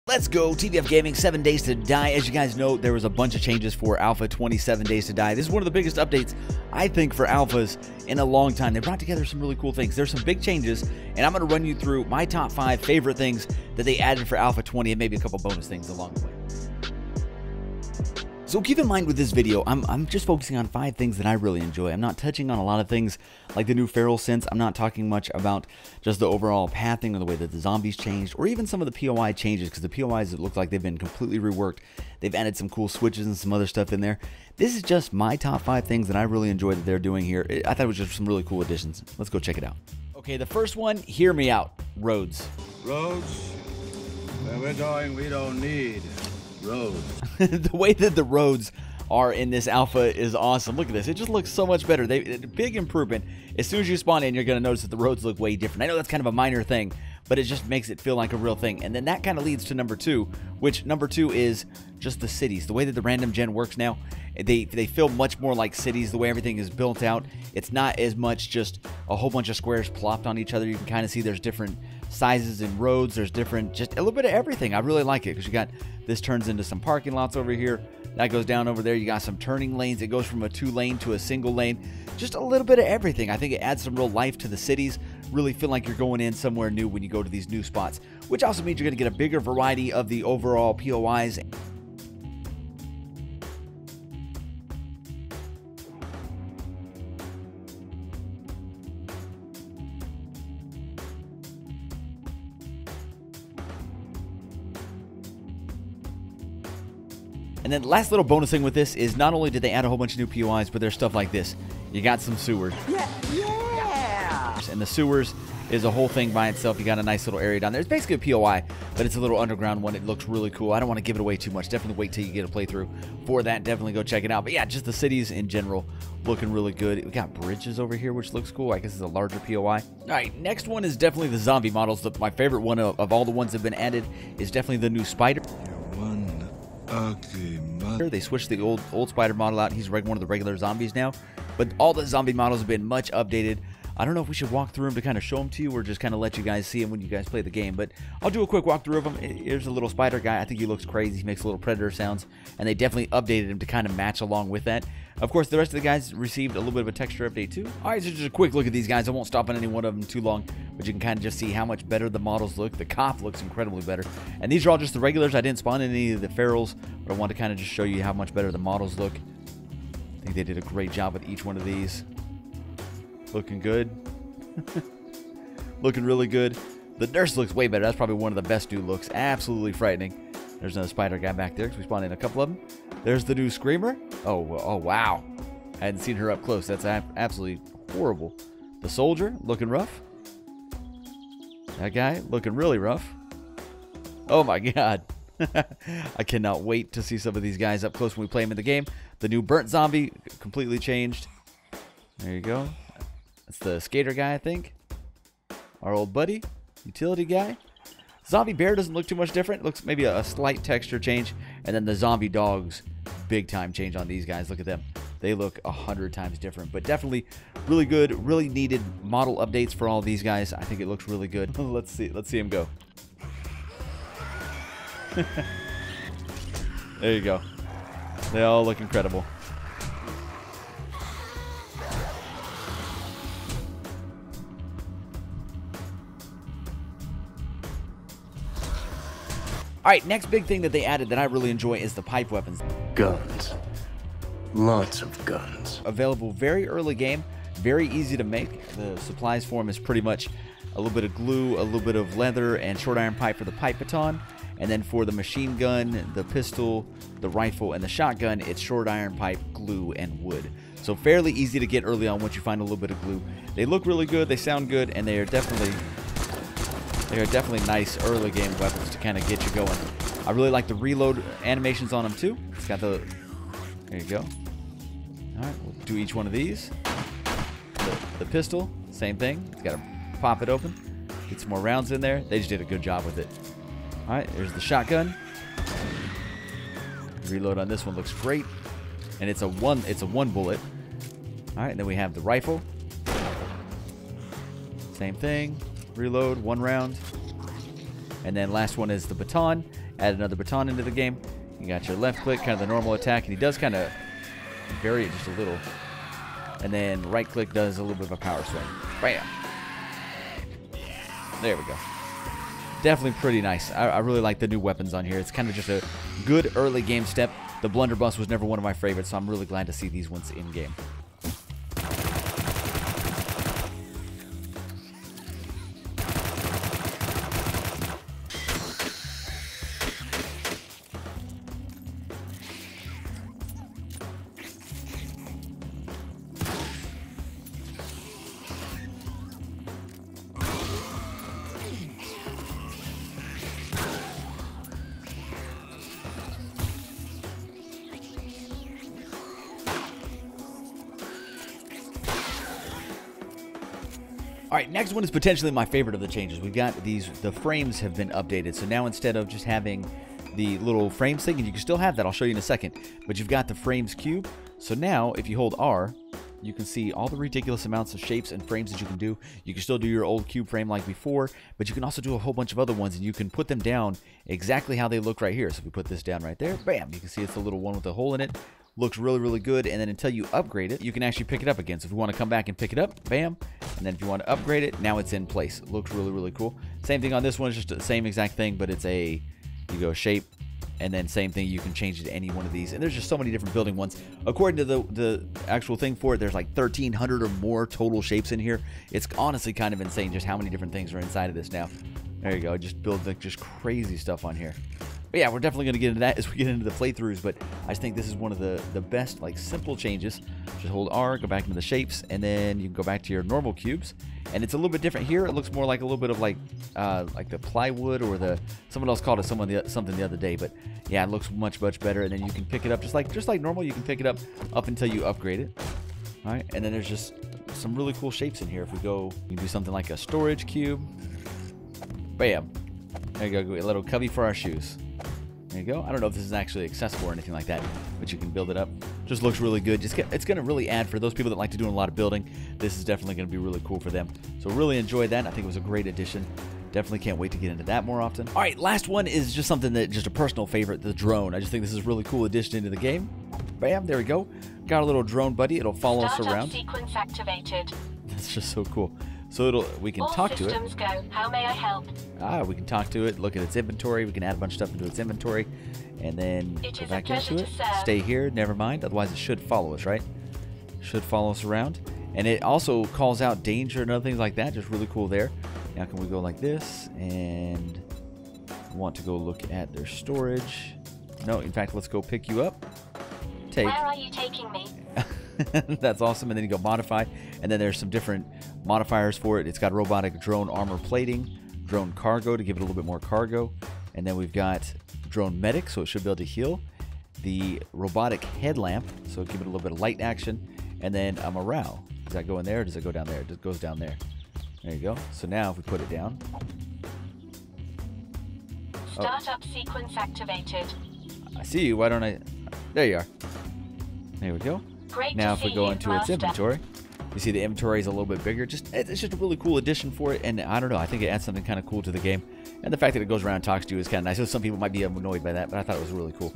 Let's go, TBF Gaming, 7 Days to Die. As you guys know, there was a bunch of changes for Alpha 27 Days to Die. This is one of the biggest updates, I think, for Alphas in a long time. They brought together some really cool things. There's some big changes, and I'm going to run you through my top 5 favorite things that they added for Alpha 20 and maybe a couple bonus things along the way. So keep in mind with this video, I'm just focusing on 5 things that I really enjoy. I'm not touching on a lot of things like the new feral sense. I'm not talking much about just the overall pathing or the way that the zombies changed, or even some of the POI changes, because the POIs look like they've been completely reworked. They've added some cool switches and some other stuff in there. This is just my top 5 things that I really enjoy that they're doing here. I thought it was just some really cool additions. Let's go check it out. Okay, the first one, hear me out. Roads. Roads? Where we're going, we don't need roads. The way that the roads are in this alpha is awesome. Look at this. It just looks so much better. Big improvement. As soon as you spawn in, you're going to notice that the roads look way different. I know that's kind of a minor thing, but it just makes it feel like a real thing. And then that kind of leads to number 2, which number 2 is just the cities. The way that the random gen works now, they feel much more like cities. The way everything is built out, it's not as much just a whole bunch of squares plopped on each other. You can kind of see there's different sizes and roads. There's different, just a little bit of everything. I really like it because you got, this turns into some parking lots over here. That goes down over there. You got some turning lanes. It goes from a 2-lane to a single lane. Just a little bit of everything. I think it adds some real life to the cities. Really feel like you're going in somewhere new when you go to these new spots, which also means you're going to get a bigger variety of the overall POIs. And then the last little bonus thing with this is not only did they add a whole bunch of new POIs, but there's stuff like this. You got some sewers. Yeah. And the sewers is a whole thing by itself. You got a nice little area down there. It's basically a POI, but it's a little underground one. It looks really cool. I don't want to give it away too much. Definitely wait till you get a playthrough for that. Definitely go check it out. But yeah, just the cities in general looking really good. We got bridges over here, which looks cool. I guess it's a larger POI. All right, next one is definitely the zombie models. My favorite one of all the ones that have been added is definitely the new spider. Ugly mother. They switched the old spider model out. He's one of the regular zombies now. But all the zombie models have been much updated. I don't know if we should walk through them to kind of show them to you or just kind of let you guys see them when you guys play the game. But I'll do a quick walkthrough of him. Here's a little spider guy. I think he looks crazy. He makes little predator sounds. And they definitely updated him to kind of match along with that. Of course, the rest of the guys received a little bit of a texture update too. All right, so just a quick look at these guys. I won't stop on any one of them too long, but you can kind of just see how much better the models look. The cop looks incredibly better. And these are all just the regulars. I didn't spawn any of the ferals, but I want to kind of just show you how much better the models look. I think they did a great job with each one of these. Looking good. Looking really good. The nurse looks way better. That's probably one of the best new looks. Absolutely frightening. There's another spider guy back there because we spawned in a couple of them. There's the new screamer. Oh wow. I hadn't seen her up close. That's absolutely horrible. The soldier looking rough. That guy looking really rough. Oh my god. I cannot wait to see some of these guys up close when we play them in the game. The new burnt zombie completely changed. There you go. That's the skater guy, I think. Our old buddy, utility guy. Zombie bear doesn't look too much different. It looks maybe a slight texture change. And then the zombie dogs, big time change on these guys. Look at them. They look 100 times different. But definitely really good, really needed model updates for all these guys. I think it looks really good. Let's see him go. There you go. They all look incredible. All right, next big thing that they added that I really enjoy is the pipe weapons. Guns. Lots of guns. Available very early game, very easy to make. The supplies for them is pretty much a little bit of glue, a little bit of leather, and short iron pipe for the pipe baton. And then for the machine gun, the pistol, the rifle, and the shotgun, it's short iron pipe, glue, and wood. So fairly easy to get early on once you find a little bit of glue. They look really good, they sound good, and they are definitely nice early game weapons to kind of get you going. I really like the reload animations on them too. It's got the, there you go. All right, we'll do each one of these. The pistol, same thing. It's got to pop it open, get some more rounds in there. They just did a good job with it. All right, there's the shotgun. Reload on this one looks great, and it's a one bullet. All right, and then we have the rifle. Same thing. Reload, 1 round. And then last one is the baton. add another baton into the game. You got your left click, kind of the normal attack, and he does kind of vary it just a little. And then right click does a little bit of a power swing. Bam! There we go. Definitely pretty nice. I really like the new weapons on here. It's kind of just a good early game step. The blunderbuss was never one of my favorites, so I'm really glad to see these ones in game. Alright, next one is potentially my favorite of the changes. We've got the frames have been updated. So now instead of just having the little frames thing, and you can still have that, I'll show you in a second, but you've got the frames cube. So now, if you hold R, you can see all the ridiculous amounts of shapes and frames that you can do. You can still do your old cube frame like before, but you can also do a whole bunch of other ones, and you can put them down exactly how they look right here. So if we put this down right there, bam, you can see it's the little one with a hole in it. Looks really, really good, and then until you upgrade it, you can actually pick it up again. So if you want to come back and pick it up, bam, and then if you want to upgrade it, now it's in place. It looks really, really cool. Same thing on this one, it's just the same exact thing, but it's you go shape, and then same thing, you can change it to any one of these, and there's just so many different building ones. According to the actual thing for it, there's like 1,300 or more total shapes in here. It's honestly kind of insane just how many different things are inside of this now. There you go, just build like just crazy stuff on here. But yeah, we're definitely going to get into that as we get into the playthroughs, but I just think this is one of the best, like, simple changes. Just hold R, go back into the shapes, and then you can go back to your normal cubes. And it's a little bit different here. It looks more like a little bit of, like the plywood or someone else called it something the other day, but yeah, it looks much, much better. And then you can pick it up just like normal. You can pick it up until you upgrade it. All right, and then there's just some really cool shapes in here. If we go, you can do something like a storage cube. Bam. There you go, a little cubby for our shoes. There you go. I don't know if this is actually accessible or anything like that, but you can build it up. Just looks really good. It's going to really add, for those people that like to do a lot of building, this is definitely going to be really cool for them. So really enjoyed that. I think it was a great addition. Definitely can't wait to get into that more often. All right, last one is just something that, just a personal favorite, the drone. I just think this is a really cool addition into the game. Bam, there we go. Got a little drone buddy. It'll follow us around. Sequence activated. That's just so cool. So we can talk to it. All systems go. How may I help? We can talk to it, look at its inventory. We can add a bunch of stuff into its inventory, and then go back into it. Stay here, never mind. Otherwise, it should follow us, right? Should follow us around. And it also calls out danger and other things like that. Just really cool there. Now can we go like this and want to go look at their storage? No, in fact, let's go pick you up. Take. Where are you taking me? That's awesome. And then you go modify, and then there's some different modifiers for it. It's got robotic drone armor plating, drone cargo to give it a little bit more cargo, and then we've got drone medic, so it should be able to heal, the robotic headlamp, so give it a little bit of light action, and then a morale. Does that go in there, or does it go down there? It goes down there. There you go. So now if we put it down, Startup sequence activated. I see you. Why don't I? There you are. There we go. Great now to if we see go you, into its Master. inventory, you see the inventory is a little bit bigger. It's just a really cool addition for it, and I don't know, I think it adds something kind of cool to the game. And the fact that it goes around and talks to you is kind of nice. So some people might be annoyed by that, but I thought it was really cool.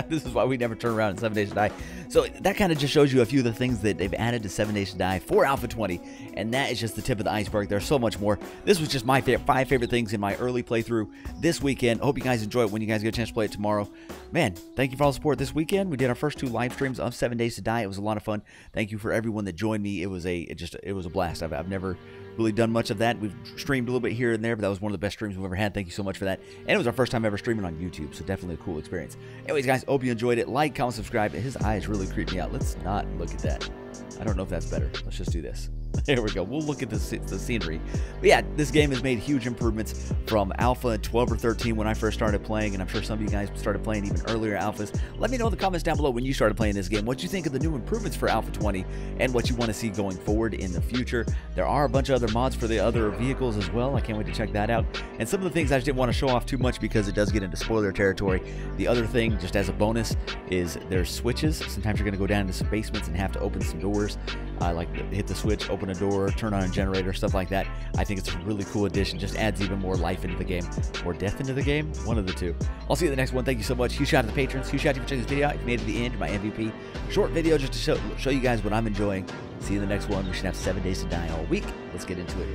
This is why we never turn around in 7 Days to Die. So that kind of just shows you a few of the things that they've added to 7 Days to Die for Alpha 20, and that is just the tip of the iceberg. There's so much more. This was just my 5 favorite things in my early playthrough this weekend. I hope you guys enjoy it when you guys get a chance to play it tomorrow. Man, thank you for all the support this weekend. We did our first 2 live streams of 7 Days to Die. It was a lot of fun. Thank you for everyone that joined me. It was a blast. I've never really done much of that. We've streamed a little bit here and there, but that was one of the best streams we've ever had. Thank you so much for that. And it was our first time ever streaming on YouTube, so definitely a cool experience. Anyways, guys, hope you enjoyed it. Like, comment, subscribe. His eyes really creep me out. Let's not look at that. I don't know if that's better. Let's just do this. There we go. We'll look at the scenery. But yeah, this game has made huge improvements from Alpha 12 or 13 when I first started playing, and I'm sure some of you guys started playing even earlier Alphas. Let me know in the comments down below when you started playing this game, what you think of the new improvements for Alpha 20 and what you want to see going forward in the future. There are a bunch of other mods for the other vehicles as well. I can't wait to check that out. And some of the things I just didn't want to show off too much because it does get into spoiler territory. The other thing, just as a bonus, is there's switches. Sometimes you're going to go down into some basements and have to open some doors. Like hit the switch, open open a door, turn on a generator, stuff like that. I think it's a really cool addition. Just adds even more life into the game. Or death into the game. One of the two. I'll see you in the next one. Thank you so much. Huge shout out to the patrons. Huge shout out to you for checking this video out. If you made it to the end, my MVP. Short video just to show you guys what I'm enjoying. See you in the next one. We should have 7 days to die all week. Let's get into it.